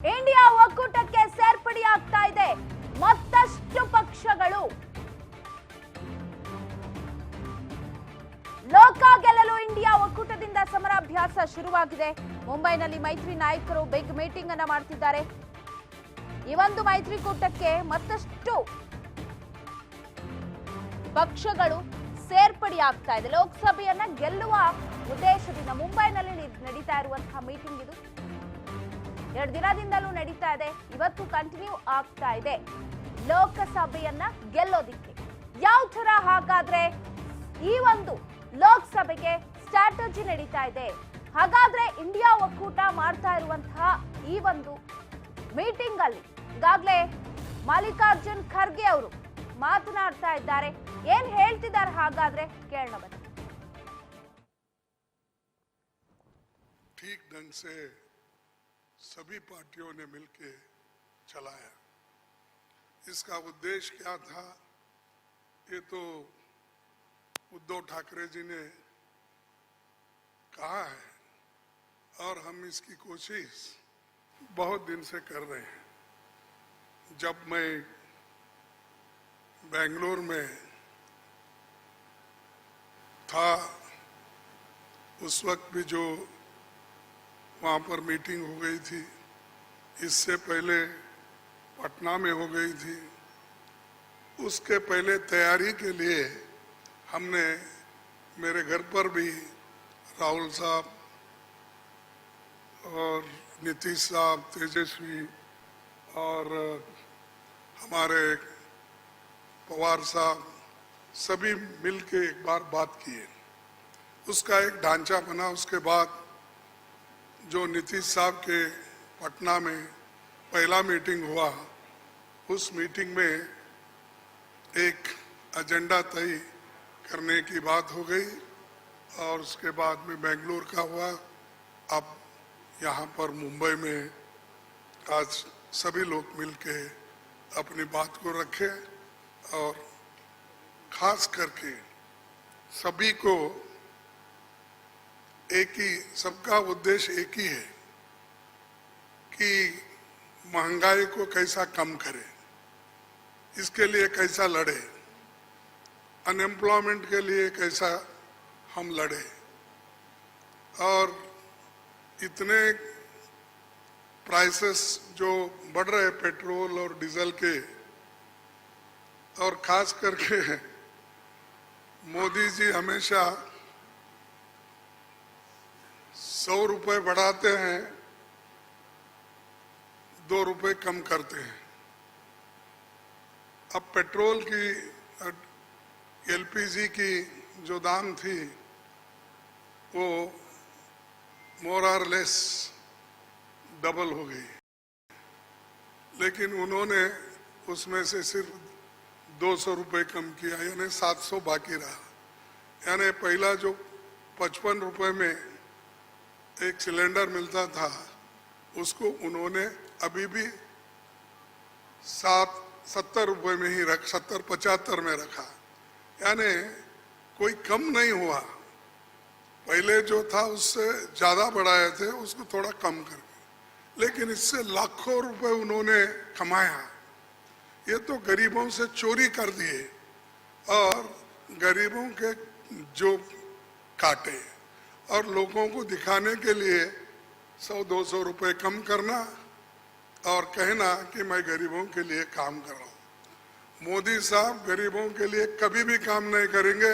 India ಒಕ್ಕೂಟಕ್ಕೆ ಸೇರ್ಪಡೆಯಾಗ್ತಾ ಇದೆ ಮತ್ತಷ್ಟು ಪಕ್ಷಗಳು. ಲೋಕ ಗೆಲ್ಲಲು ಇಂಡಿಯಾ ಒಕ್ಕೂಟದಿಂದ ಸಮರಾಭ್ಯಾಸ ಶುರುವಾಗಿದೆ. ಮುಂಬೈನಲ್ಲಿ ಮೈತ್ರಿ ನಾಯಕರು ಬಿಗ್ ಮೀಟಿಂಗ್ ಅನ್ನ ಮಾಡ್ತಿದ್ದಾರೆ. ಈ ಒಂದು ಮೈತ್ರಿಕೂಟಕ್ಕೆ ಮತ್ತಷ್ಟು ಪಕ್ಷಗಳು ಸೇರ್ಪಡೆಯಾಗ್ತಾ ಇದೆ. ಲೋಕಸಭೆಯನ್ನ ಗೆಲ್ಲುವ ಉದ್ದೇಶದಿಂದ ಮುಂಬೈನಲ್ಲಿ ನಡೀತಾ ಇರುವಂತಹ ಮೀಟಿಂಗ್ ಇದು. 2 ದಿನದಿಂದಲೂ ನಡೀತಾ ಇದೆ. ಇವತ್ತು ಕಂಟಿನ್ಯೂ ಆಗ್ತಾ ಇದೆ. ಲೋಕಸಭೆಯನ್ನ ಗೆಲ್ಲೋದಿಕ್ಕೆ ಯಾವ ತರ ಹಾಗಾದ್ರೆ ಈ ಒಂದು ಲೋಕಸಭೆಗೆ ಸ್ಟ್ರಾಟಜಿ ನಡೀತಾ ಇದೆ. ಹಾಗಾದ್ರೆ ಇಂಡಿಯಾ ಒಕ್ಕೂಟ ಮಾಡ್ತಾ ಇರುವಂತಹ ಈ ಒಂದು ಮೀಟಿಂಗ್ ಅಲ್ಲಿ ಈಗಾಗಲೇ ಮಲ್ಲಿಕಾರ್ಜುನ್ ಖರ್ಗೆ ಅವರು ಮಾತನಾಡ್ತಾ ಇದ್ದಾರೆ. ಏನ್ ಹೇಳ್ತಿದ್ದಾರೆ ಹಾಗಾದ್ರೆ ಕೇಳೋಣ ಬನ್ನಿ. ठीक ढंग से सभी पार्टियों ने मिलकर चलाया। इसका उद्देश्य क्या था, ये तो उद्धव ठाकरे जी ने कहा है और हम इसकी कोशिश बहुत दिन से कर रहे हैं। जब मैं बेंगलुरु में था उस वक्त भी जो वहाँ पर मीटिंग हो गई थी, इससे पहले पटना में हो गई थी। उसके पहले तैयारी के लिए हमने मेरे घर पर भी राहुल साहब और नीतीश साहब, तेजस्वी और हमारे पवार साहब सभी मिलके एक बार बात किए। उसका एक ढांचा बना। उसके बाद जो नीतीश साहब के पटना में पहला मीटिंग हुआ, उस मीटिंग में एक एजेंडा तय करने की बात हो गई और उसके बाद में बेंगलुरु का हुआ। अब यहाँ पर मुंबई में आज सभी लोग मिलके अपनी बात को रखे और खास करके सभी को एक ही, सबका उद्देश्य एक ही है कि महंगाई को कैसा कम करे, इसके लिए कैसा लड़े, अनएम्प्लॉयमेंट के लिए कैसा हम लड़े। और इतने प्राइसेस जो बढ़ रहे पेट्रोल और डीजल के, और खास करके मोदी जी हमेशा 100 रुपए बढ़ाते हैं, 2 रुपए कम करते हैं। अब पेट्रोल की, एलपीजी की जो दाम थी वो मोर और लेस डबल हो गई, लेकिन उन्होंने उसमें से सिर्फ 200 रुपए कम किया, यानी 700 बाकी रहा। यानी पहला जो 55 रुपए में एक सिलेंडर मिलता था, उसको उन्होंने अभी भी 70 रुपए में ही 70-75 में रखा। यानी कोई कम नहीं हुआ। पहले जो था उससे ज्यादा बढ़ाए थे, उसको थोड़ा कम करके, लेकिन इससे लाखों रुपए उन्होंने कमाया। ये तो गरीबों से चोरी कर दिए और गरीबों के जो काटे, और लोगों को दिखाने के लिए 100-200 रुपए कम करना और कहना कि मैं गरीबों के लिए काम कर रहा हूँ। मोदी साहब गरीबों के लिए कभी भी काम नहीं करेंगे,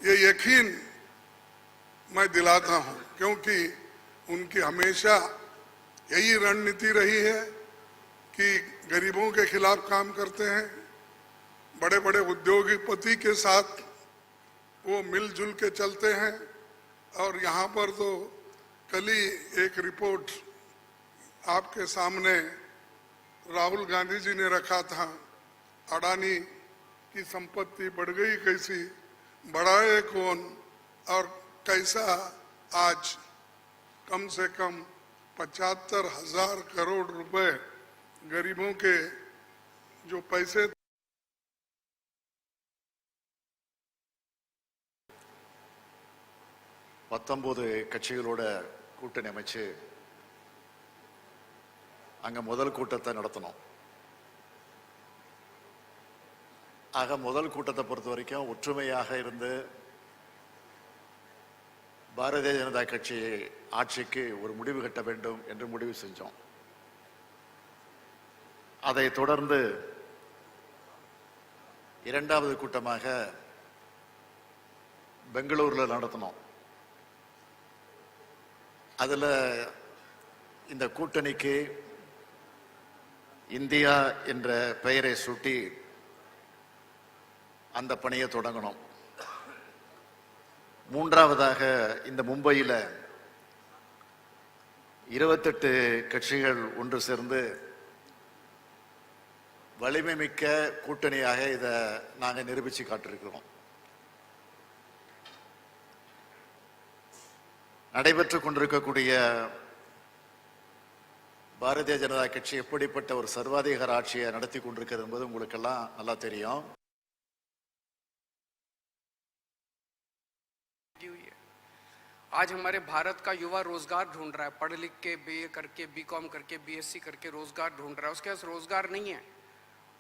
ये यकीन मैं दिलाता हूँ, क्योंकि उनकी हमेशा यही रणनीति रही है कि गरीबों के खिलाफ काम करते हैं। बड़े बड़े उद्योगपति के साथ वो मिलजुल के चलते हैं। और यहाँ पर तो कल ही एक रिपोर्ट आपके सामने राहुल गांधी जी ने रखा था, अडानी की संपत्ति बढ़ गई कैसी, बढ़ाए कौन, और कैसा आज कम से कम 75,000 करोड़ रुपए गरीबों के जो पैसे 19 கட்சிகளோட கூட்டணி அமைச்சு அங்கே முதல் கூட்டத்தை நடத்தினோம். ஆக முதல் கூட்டத்தை பொறுத்த வரைக்கும் ஒற்றுமையாக இருந்து பாரதிய ஜனதா கட்சி ஆட்சிக்கு ஒரு முடிவு கட்ட வேண்டும் என்று முடிவு செஞ்சோம். அதை தொடர்ந்து இரண்டாவது கூட்டமாக பெங்களூரில் நடத்தினோம். அதில் இந்த கூட்டணிக்கு இந்தியா என்ற பெயரை சூட்டி அந்த பணியை தொடங்கணும். மூன்றாவதாக இந்த மும்பையில் 28 கட்சிகள் ஒன்று சேர்ந்து வலிமை மிக்க கூட்டணியாக இதை நாங்கள் நிரூபித்து காட்டிருக்கிறோம். நடைபெற்றுக் கொண்டிருக்கக்கூடிய பாரதிய ஜனதா கட்சி எப்படிப்பட்ட ஒரு சர்வாதிகார ஆட்சியை நடத்தி கொண்டிருக்கிறது என்பது உங்களுக்கெல்லாம் நல்லா தெரியும். आज हमारे भारत का युवा रोजगार ढूंढ रहा है, पढ़ लिख के बीए करके बीकॉम करके बीएससी करके रोजगार ढूंढ रहा है, उसके पास रोजगार नहीं है।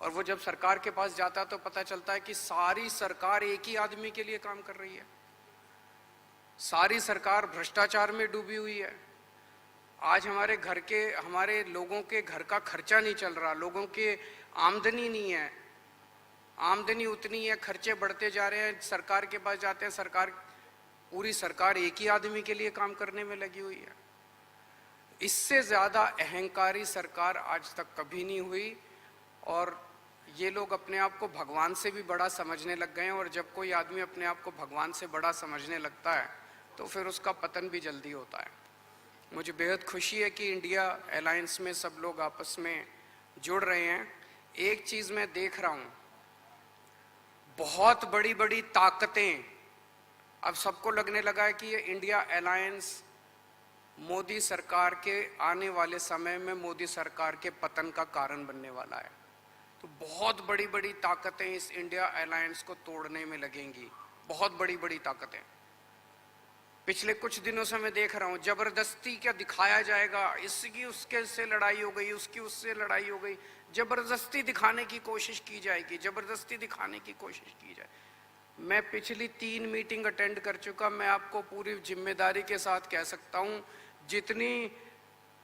और वो जब सरकार के पास जाता है तो पता चलता है कि सारी सरकार एक ही आदमी के लिए काम कर रही है, सारी सरकार भ्रष्टाचार में डूबी हुई है। आज हमारे लोगों के घर का खर्चा नहीं चल रहा, लोगों के आमदनी नहीं है, आमदनी उतनी है, खर्चे बढ़ते जा रहे हैं। सरकार के पास जाते हैं, पूरी सरकार एक ही आदमी के लिए काम करने में लगी हुई है। इससे ज्यादा अहंकारी सरकार आज तक कभी नहीं हुई। और ये लोग अपने आप को भगवान से भी बड़ा समझने लग गए हैं। और जब कोई आदमी अपने आप को भगवान से बड़ा समझने लगता है तो फिर उसका पतन भी जल्दी होता है। मुझे बेहद खुशी है कि इंडिया अलायंस में सब लोग आपस में जुड़ रहे हैं। एक चीज मैं देख रहा हूं, बहुत बड़ी बड़ी ताकतें, अब सबको लगने लगा है कि ये इंडिया अलायंस मोदी सरकार के आने वाले समय में मोदी सरकार के पतन का कारण बनने वाला है। तो बहुत बड़ी बड़ी ताकतें इस इंडिया अलायंस को तोड़ने में लगेंगी, बहुत बड़ी बड़ी ताकतें। पिछले कुछ दिनों से मैं देख रहा हूं, जबरदस्ती क्या दिखाया जाएगा, इसकी उसके से लड़ाई हो गई, उसकी उससे लड़ाई हो गई, जबरदस्ती दिखाने की कोशिश की जाएगी, जबरदस्ती दिखाने की कोशिश की जाए। मैं पिछली 3 मीटिंग अटेंड कर चुका, मैं आपको पूरी जिम्मेदारी के साथ कह सकता हूं, जितनी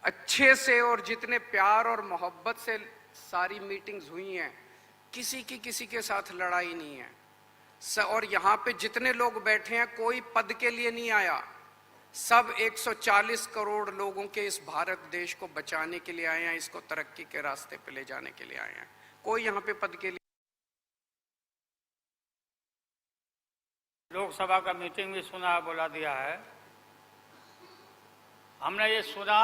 अच्छे से और जितने प्यार और मोहब्बत से सारी मीटिंग्स हुई हैं, किसी के साथ लड़ाई नहीं है। और यहाँ पे जितने लोग बैठे हैं कोई पद के लिए नहीं आया, सब 140 करोड़ लोगों के इस भारत देश को बचाने के लिए आए हैं, इसको तरक्की के रास्ते पे ले जाने के लिए आए हैं। कोई यहाँ पे पद के लिए। लोकसभा का मीटिंग भी सुना, बुला दिया है। हमने ये सुना,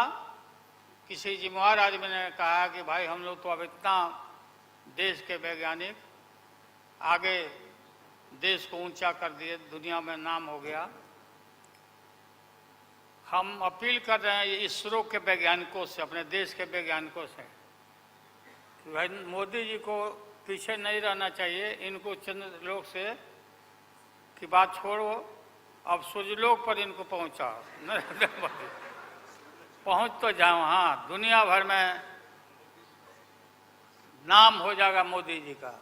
किसी जिम्मेवार आदमी ने कहा कि भाई हम लोग तो अब इतना देश के वैज्ञानिक आगे देश को ऊंचा कर दिए, दुनिया में नाम हो गया। हम अपील कर रहे हैं इसरो के वैज्ञानिकों से, अपने देश के वैज्ञानिकों से, कि भाई मोदी जी को पीछे नहीं रहना चाहिए। इनको चंद्रलोक से की बात छोड़ो, अब सूर्यलोक पर इनको पहुंचाओ, नरेंद्र मोदी पहुंच तो जाओ। हाँ, दुनिया भर में नाम हो जाएगा मोदी जी का।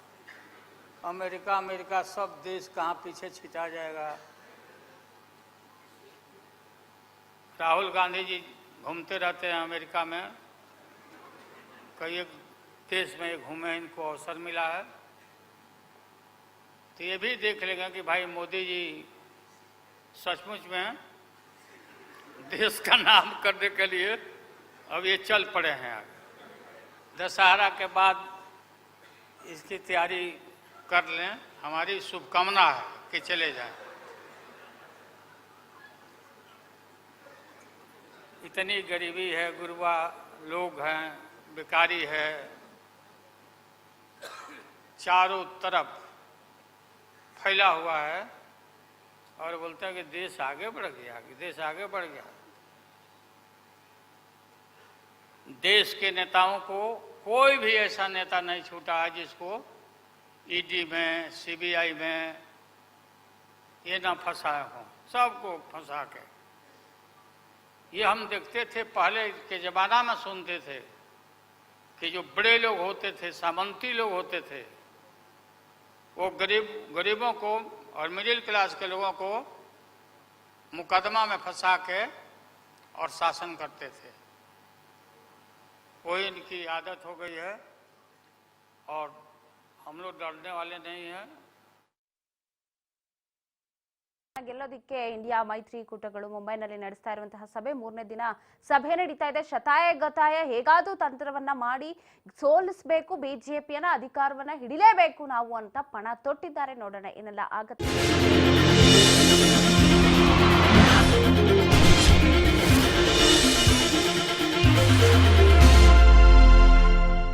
अमेरिका सब देश कहाँ पीछे छिटा जाएगा। राहुल गांधी जी घूमते रहते हैं अमेरिका में, कई एक देश में घूमे, इनको अवसर मिला है। तो ये भी देख लेंगे कि भाई मोदी जी सचमुच में देश का नाम करने के लिए अब ये चल पड़े हैं। आगे दशहरा के बाद इसकी तैयारी कर लें, हमारी शुभकामना है कि चले जाएं। इतनी गरीबी है, गुरबा लोग हैं, बेकारी है, चारों तरफ फैला हुआ है। और बोलते हैं कि देश आगे बढ़ गया, देश आगे बढ़ गया। देश के नेताओं को कोई भी ऐसा नेता नहीं छूटा है जिसको ईडी में, सीबीआई में ये ना फंसाए हों, सबको फंसा के। ये हम देखते थे, पहले के जमाना में सुनते थे कि जो बड़े लोग होते थे, सामंती लोग होते थे, वो गरीबों को और मिडिल क्लास के लोगों को मुकदमा में फंसा के और शासन करते थे। वही इनकी आदत हो गई है और हम लोग डरने वाले नहीं हैं। ಗೆಲ್ಲೋದಿಕ್ಕೆ ಇಂಡಿಯಾ ಮೈತ್ರಿಕೂಟಗಳು ಮುಂಬೈನಲ್ಲಿ ನಡೆಸ್ತಾ ಇರುವಂತಹ ಸಭೆ ಮೂರನೇ ದಿನ ಸಭೆ ನಡೀತಾ ಇದೆ. ಶತಾಯ ಗತಾಯ ಹೇಗಾದ್ರೂ ತಂತ್ರವನ್ನ ಮಾಡಿ ಸೋಲಿಸಬೇಕು, ಬಿಜೆಪಿಯನ್ನ ಅಧಿಕಾರವನ್ನ ಹಿಡಿಲೇಬೇಕು ನಾವು ಅಂತ ಪಣ ತೊಟ್ಟಿದ್ದಾರೆ. ನೋಡೋಣ ಏನೆಲ್ಲ ಆಗತ್ತೆ.